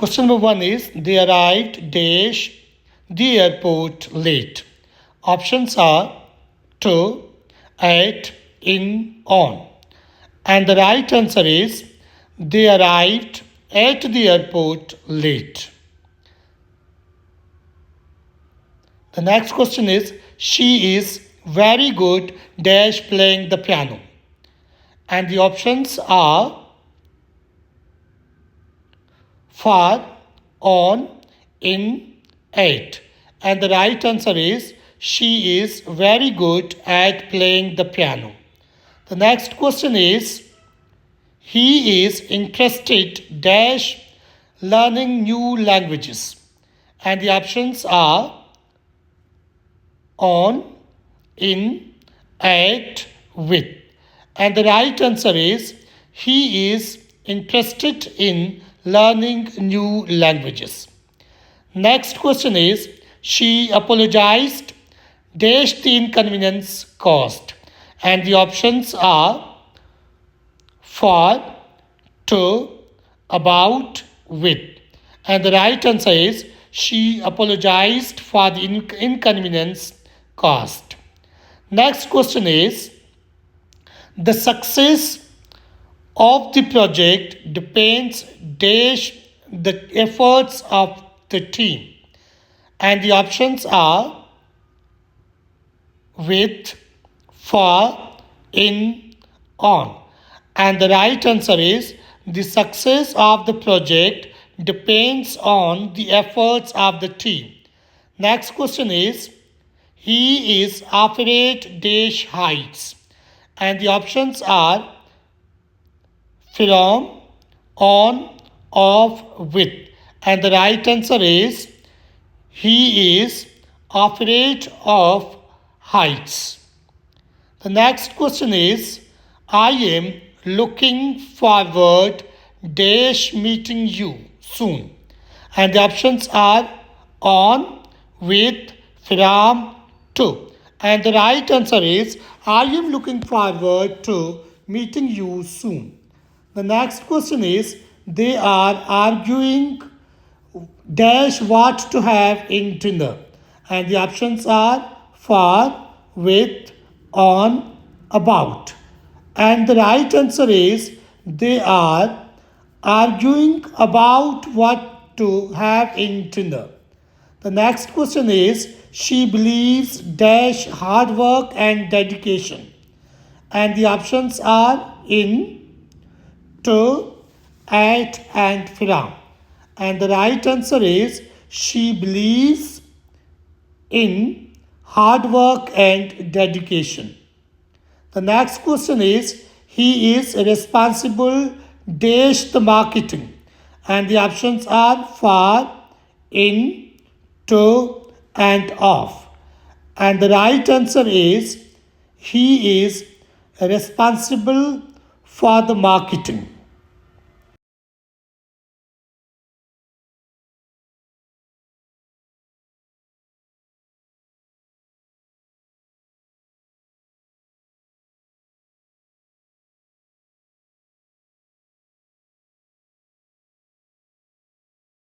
Question number 1 is they arrived dash the airport late. Options are to, at, in, on. And the right answer is they arrived at the airport late. The next question is she is very good dash playing the piano. And the options are for, on, in, at. And the right answer is she is very good at playing the piano. The next question is he is interested dash learning new languages. And the options are on, in, at, with. And the right answer is he is interested in learning new languages. Next question is she apologized dash the inconvenience caused. And the options are for, to, about, with. And the right answer is she apologized for the inconvenience caused. Next question is the success of the project depends dash the efforts of the team. And the options are with, for, in, on. And the right answer is the success of the project depends on the efforts of the team. Next question is he is afraid dash heights. And the options are from, on, off, with. And the right answer is he is afraid of heights. The next question is I am looking forward dash meeting you soon. And the options are on, with, from, to. And the right answer is I am looking forward to meeting you soon. The next question is they are arguing dash what to have in dinner. And the options are for, with, on, about. And the right answer is they are arguing about what to have in dinner. The next question is she believes dash hard work and dedication. And the options are in, to, at, and from. And the right answer is she believes in hard work and dedication. The next question is he is responsible dash the marketing. And the options are for, in, to, and of. And the right answer is he is responsible for the marketing.